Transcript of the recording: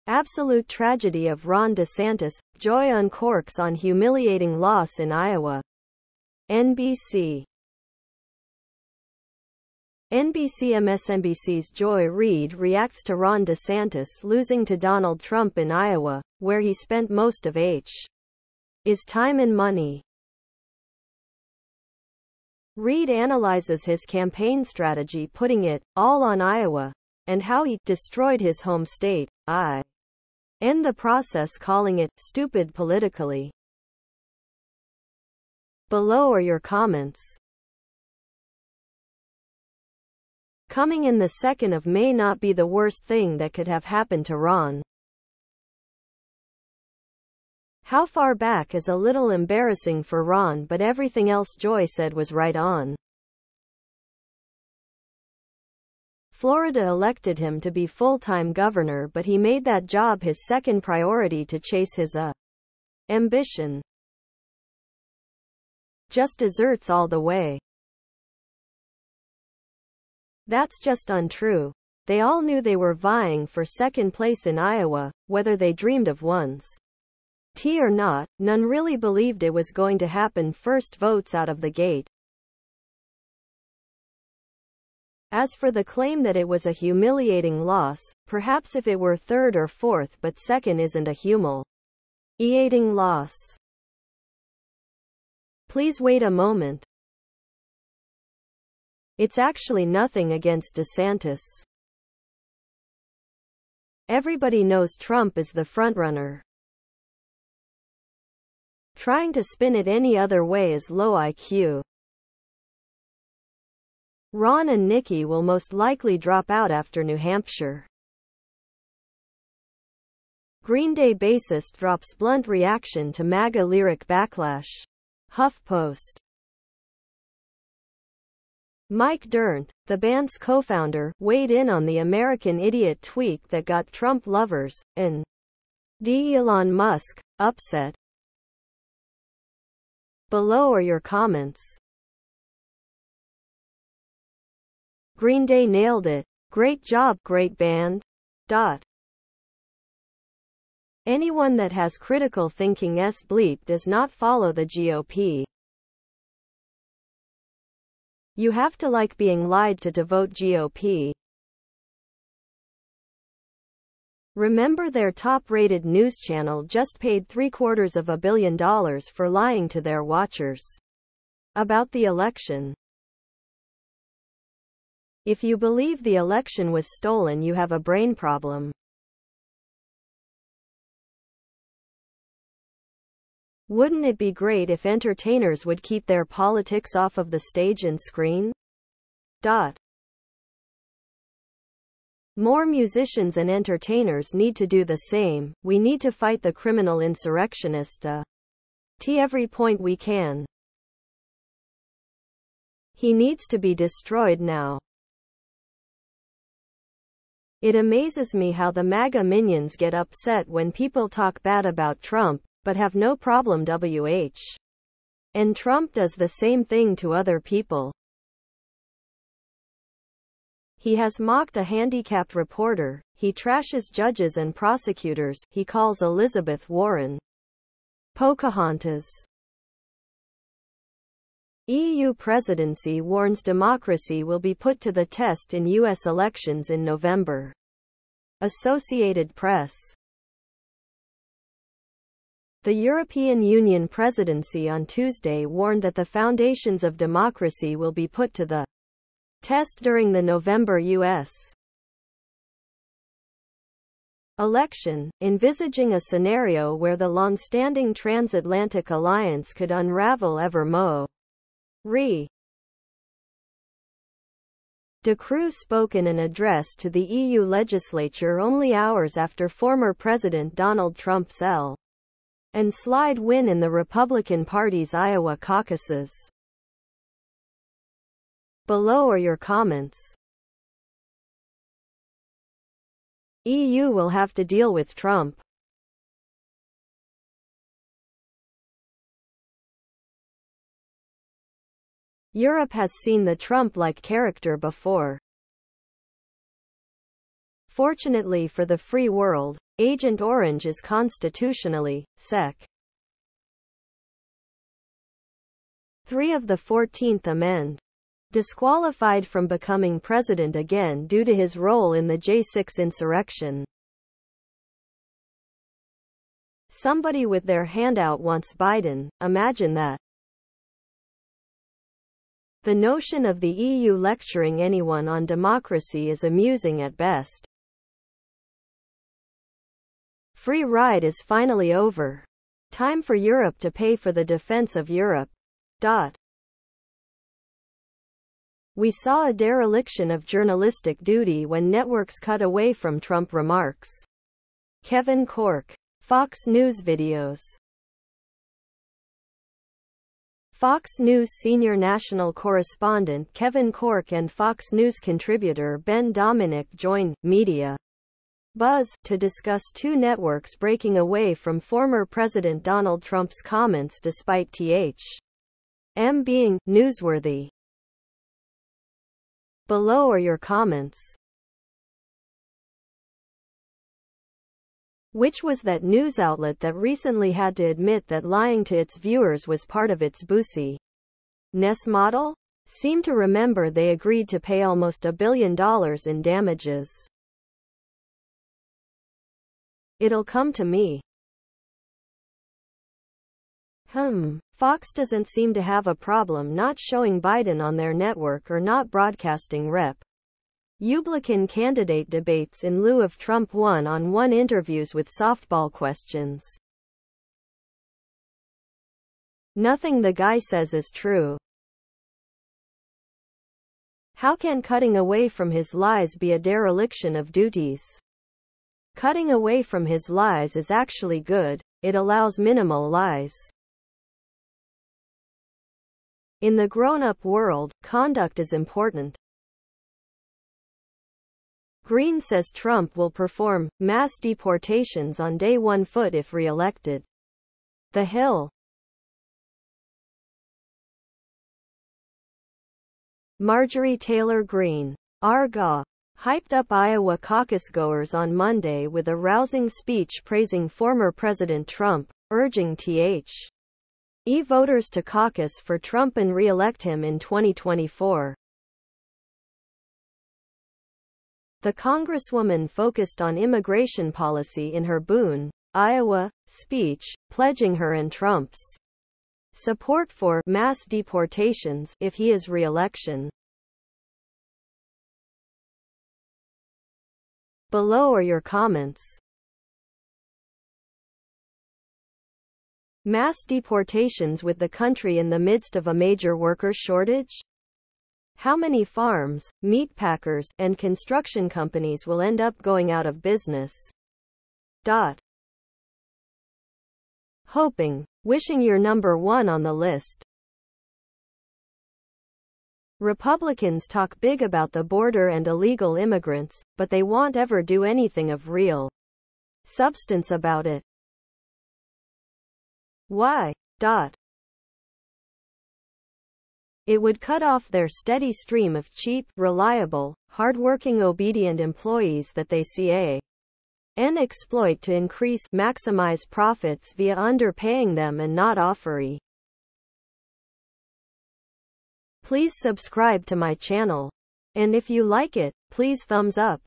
Absolute tragedy of Ron DeSantis, joy uncorks on humiliating loss in Iowa. NBC. MSNBC's Joy Reid reacts to Ron DeSantis losing to Donald Trump in Iowa, where he spent most of his time and money. Reid analyzes his campaign strategy, putting it all on Iowa, and how he destroyed his home state, and the process, calling it stupid politically. Below are your comments. Coming in the 2nd of May not be the worst thing that could have happened to Ron. How far back is a little embarrassing for Ron, but everything else Joy said was right on. Florida elected him to be full-time governor, but he made that job his second priority to chase his ambition. Just desserts all the way. That's just untrue. They all knew they were vying for second place in Iowa, whether they dreamed of once or not. None really believed it was going to happen first votes out of the gate. As for the claim that it was a humiliating loss, perhaps if it were third or fourth, but second isn't a humiliating loss. Please wait a moment. It's actually nothing against DeSantis. Everybody knows Trump is the frontrunner. Trying to spin it any other way is low IQ. Ron and Nikki will most likely drop out after New Hampshire. Green Day bassist drops blunt reaction to MAGA lyric backlash. HuffPost. Mike Dirnt, the band's co-founder, weighed in on the American Idiot tweak that got Trump lovers, and Elon Musk, upset. Below are your comments. Green Day nailed it. Great job, great band. Anyone that has critical thinking bleep does not follow the GOP. You have to like being lied to vote GOP. Remember, their top-rated news channel just paid $750 million for lying to their watchers about the election. If you believe the election was stolen, you have a brain problem. Wouldn't it be great if entertainers would keep their politics off of the stage and screen? More musicians and entertainers need to do the same. We need to fight the criminal insurrectionist every point we can. He needs to be destroyed now. It amazes me how the MAGA minions get upset when people talk bad about Trump, but have no problem and Trump does the same thing to other people. He has mocked a handicapped reporter, he trashes judges and prosecutors, he calls Elizabeth Warren Pocahontas. EU presidency warns democracy will be put to the test in U.S. elections in November. Associated Press. The European Union presidency on Tuesday warned that the foundations of democracy will be put to the test during the November U.S. election, envisaging a scenario where the long-standing transatlantic alliance could unravel ever more. De Croo spoke in an address to the EU legislature only hours after former President Donald Trump's slide win in the Republican Party's Iowa caucuses. Below are your comments. EU will have to deal with Trump. Europe has seen the Trump-like character before. Fortunately for the free world, Agent Orange is constitutionally Sec. 3 of the 14th Amendment. Disqualified from becoming president again due to his role in the J6 insurrection. Somebody with their hand out wants Biden, imagine that. The notion of the EU lecturing anyone on democracy is amusing at best. Free ride is finally over. Time for Europe to pay for the defense of Europe. We saw a dereliction of journalistic duty when networks cut away from Trump remarks. Kevin Corke. Fox News videos. Fox News senior national correspondent Kevin Corke and Fox News contributor Ben Dominic joined Media Buzz to discuss two networks breaking away from former President Donald Trump's comments despite THM being newsworthy. Below are your comments. Which was that news outlet that recently had to admit that lying to its viewers was part of its boozy-ness model? Seem to remember they agreed to pay almost $1 billion in damages. It'll come to me. Fox doesn't seem to have a problem not showing Biden on their network or not broadcasting Republican candidate debates in lieu of Trump one-on-one interviews with softball questions. Nothing the guy says is true. How can cutting away from his lies be a dereliction of duties? Cutting away from his lies is actually good, it allows minimal lies. In the grown-up world, conduct is important. Greene says Trump will perform mass deportations on day 1 foot if re-elected. The Hill. Marjorie Taylor Greene. Arga. Hyped up Iowa caucus goers on Monday with a rousing speech praising former President Trump, urging voters to caucus for Trump and re-elect him in 2024. The Congresswoman focused on immigration policy in her Boone, Iowa, speech, pledging her and Trump's support for mass deportations if he is re-election. Below are your comments. Mass deportations with the country in the midst of a major worker shortage? How many farms, meat packers, and construction companies will end up going out of business? Hoping, wishing you're number 1 on the list. Republicans talk big about the border and illegal immigrants, but they won't ever do anything of real substance about it. Why? It would cut off their steady stream of cheap, reliable, hard-working obedient employees that they see and exploit to maximize profits via underpaying them and not offering. Please subscribe to my channel. And if you like it, please thumbs up.